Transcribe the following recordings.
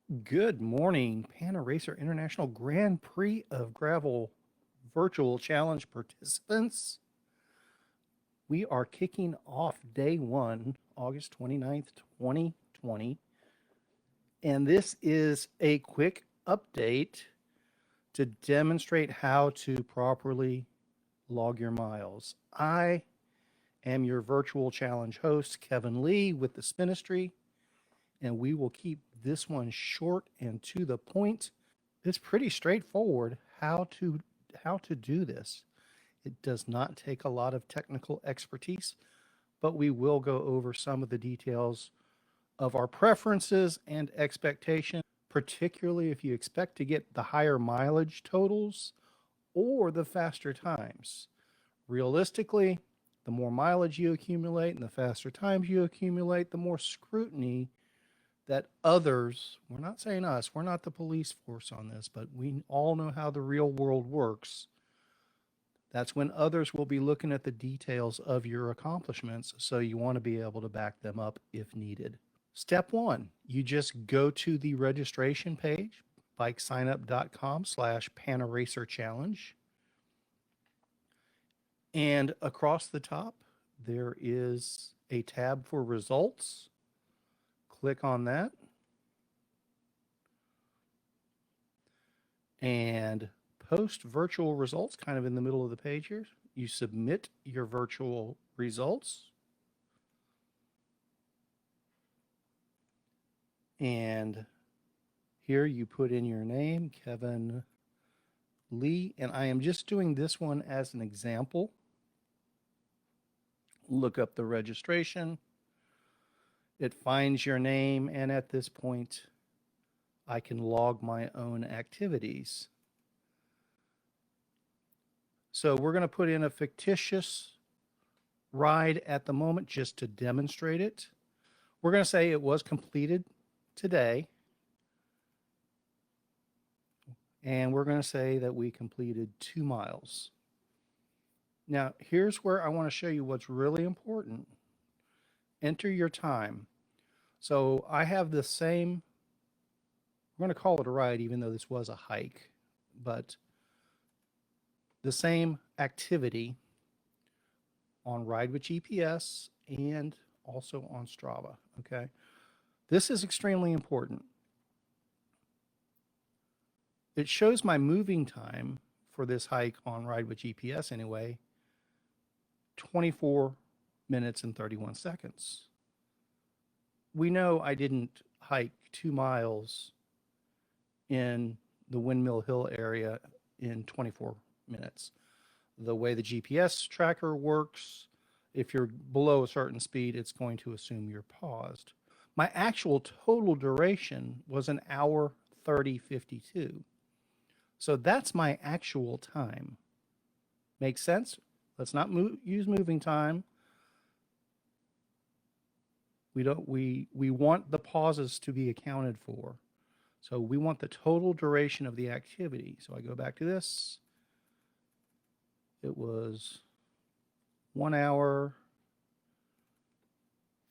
Good morning, Panaracer International Grand Prix of Gravel Virtual Challenge participants. We are kicking off day one, August 29th, 2020. And this is a quick update to demonstrate how to properly log your miles. I am your virtual challenge host, Kevin Lee with the Ministry, and we will keep this one short and to the point. It's pretty straightforward how to do this. It does not take a lot of technical expertise, but we will go over some of the details of our preferences and expectations, particularly if you expect to get the higher mileage totals or the faster times. Realistically, the more mileage you accumulate and the faster times you accumulate, the more scrutiny that others, we're not saying us, we're not the police force on this, but we all know how the real world works. That's when others will be looking at the details of your accomplishments, so you want to be able to back them up if needed. Step one, you just go to the registration page, bikesignup.com/Panaracer Challenge. And across the top, there is a tab for results. Click on that. And post virtual results, kind of in the middle of the page here. You submit your virtual results. And here you put in your name, Kevin Lee. And I am just doing this one as an example. Look up the registration. It finds your name, and at this point, I can log my own activities. So we're going to put in a fictitious ride at the moment just to demonstrate it. We're going to say it was completed today. And we're going to say that we completed 2 miles. Now, here's where I want to show you what's really important. Enter your time. So I have the same, we're going to call it a ride, even though this was a hike, but the same activity on Ride with GPS and also on Strava, okay? This is extremely important. It shows my moving time for this hike on Ride with GPS anyway, 24 minutes and 31 seconds. We know I didn't hike 2 miles in the Windmill Hill area in 24 minutes. The way the GPS tracker works, if you're below a certain speed, it's going to assume you're paused. My actual total duration was 1 hour 30:52. So that's my actual time. Makes sense? Let's not use moving time. We want the pauses to be accounted for. So we want the total duration of the activity. So I go back to this. It was 1 hour,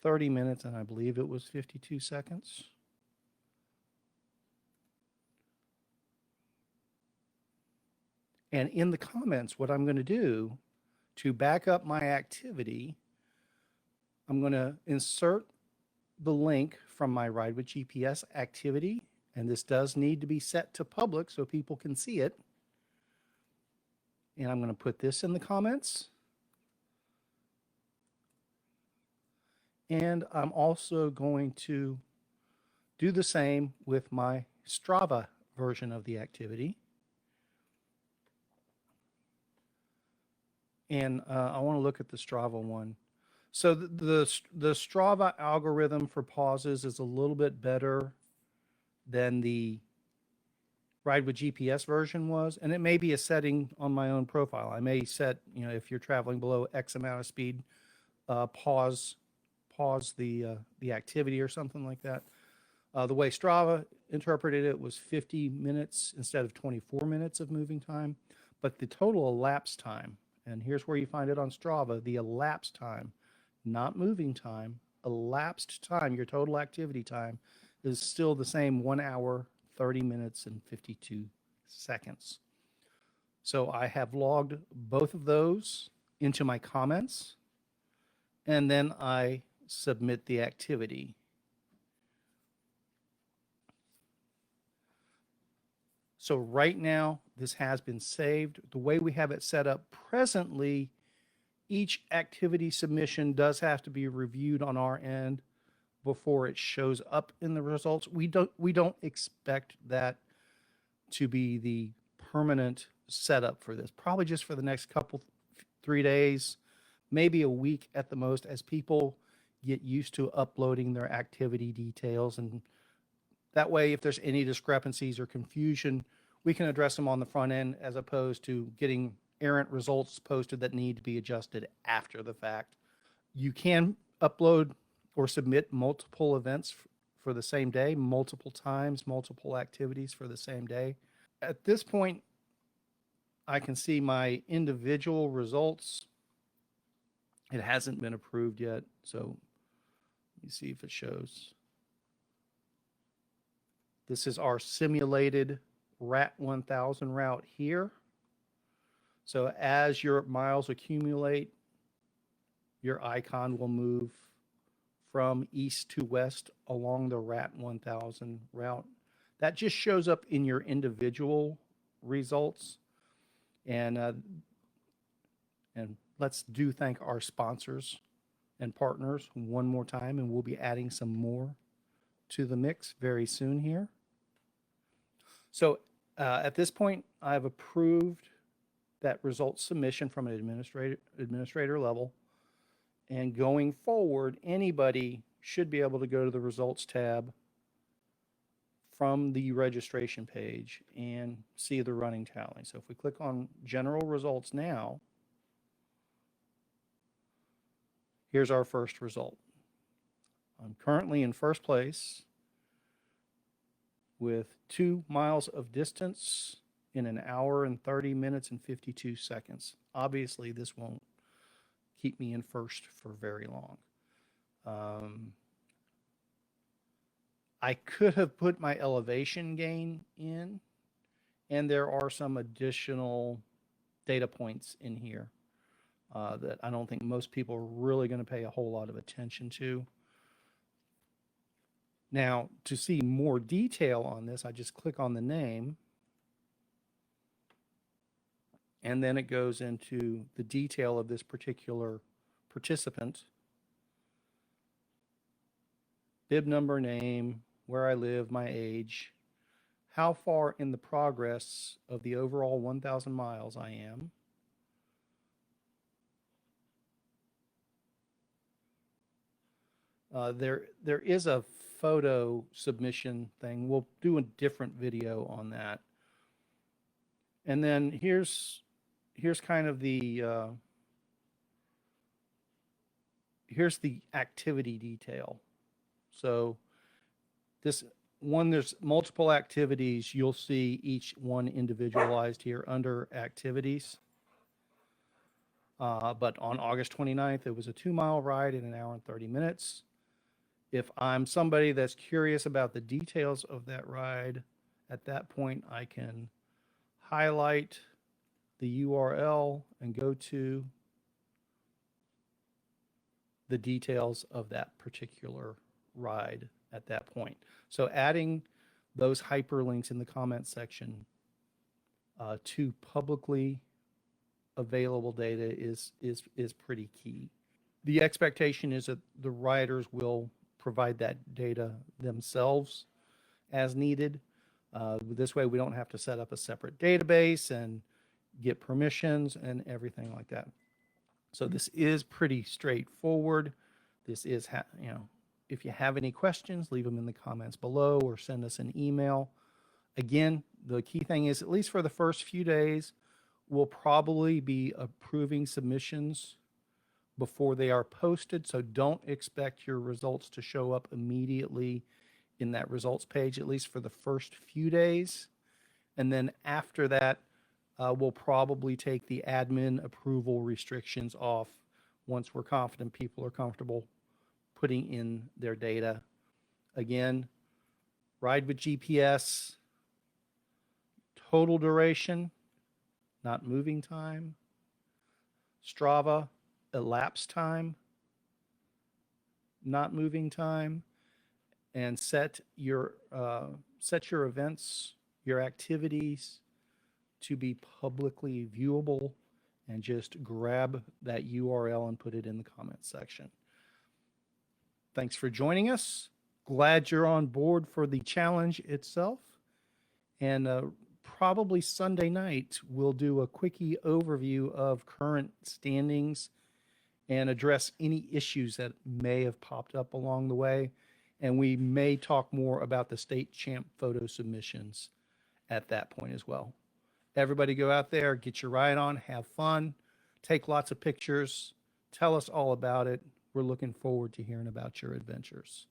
30 minutes, and I believe it was 52 seconds. And in the comments, what I'm going to do to back up my activity, I'm going to insert the link from my Ride with GPS activity, and this does need to be set to public so people can see it. And I'm going to put this in the comments. And I'm also going to do the same with my Strava version of the activity. And I want to look at the Strava one. So the Strava algorithm for pauses is a little bit better than the Ride with GPS version was, and it may be a setting on my own profile. I may set, if you're traveling below X amount of speed, pause the activity or something like that. The way Strava interpreted it was 50 minutes instead of 24 minutes of moving time, but the total elapsed time, and here's where you find it on Strava, the elapsed time, not moving time, elapsed time, your total activity time is still the same 1 hour, 30 minutes, and 52 seconds. So I have logged both of those into my comments, and then I submit the activity. So right now, this has been saved. The way we have it set up presently, each activity submission does have to be reviewed on our end before it shows up in the results. We don't expect that to be the permanent setup for this. Probably just for the next couple 3 days, maybe a week at the most, as people get used to uploading their activity details. And that way, if there's any discrepancies or confusion, we can address them on the front end as opposed to getting errant results posted that need to be adjusted after the fact. You can upload or submit multiple events for the same day, multiple times, multiple activities for the same day. At this point, I can see my individual results. It hasn't been approved yet, so let me see if it shows. This is our simulated RAT 1000 route here. So as your miles accumulate, your icon will move from east to west along the RAT 1000 route. That just shows up in your individual results. And let's thank our sponsors and partners one more time, and we'll be adding some more to the mix very soon here. So at this point, I've approved that result submission from an administrator level. And going forward, anybody should be able to go to the results tab from the registration page and see the running tally. So if we click on general results now, here's our first result. I'm currently in first place with 2 miles of distance in 1 hour and 30 minutes and 52 seconds. Obviously, this won't keep me in first for very long. I could have put my elevation gain in, and there are some additional data points in here that I don't think most people are really going to pay a whole lot of attention to. Now, to see more detail on this, I just click on the name, and then it goes into the detail of this particular participant. Bib number, name, where I live, my age, how far in the progress of the overall 1,000 miles I am. There is a photo submission thing. We'll do a different video on that. And then here's kind of the here's the activity detail. So this one, there's multiple activities. You'll see each one individualized here under activities. But on August 29th, it was a 2-mile ride in 1 hour and 30 minutes. If I'm somebody that's curious about the details of that ride, at that point, I can highlight the URL and go to the details of that particular ride at that point. So adding those hyperlinks in the comment section to publicly available data is pretty key. The expectation is that the riders will provide that data themselves as needed. This way we don't have to set up a separate database and get permissions and everything like that. So this is pretty straightforward. This is, if you have any questions, leave them in the comments below or send us an email. Again, the key thing is, at least for the first few days, we'll probably be approving submissions before they are posted. So don't expect your results to show up immediately in that results page, at least for the first few days. And then after that, we'll probably take the admin approval restrictions off once we're confident people are comfortable putting in their data. Again, ride with GPS, total duration, not moving time, Strava, elapsed time, not moving time, and set your events, your activities to be publicly viewable, and just grab that URL and put it in the comment section. Thanks for joining us. Glad you're on board for the challenge itself. And probably Sunday night, we'll do a quickie overview of current standings and address any issues that may have popped up along the way. And we may talk more about the state champ photo submissions at that point as well. Everybody go out there, get your ride on, have fun, take lots of pictures, tell us all about it. We're looking forward to hearing about your adventures.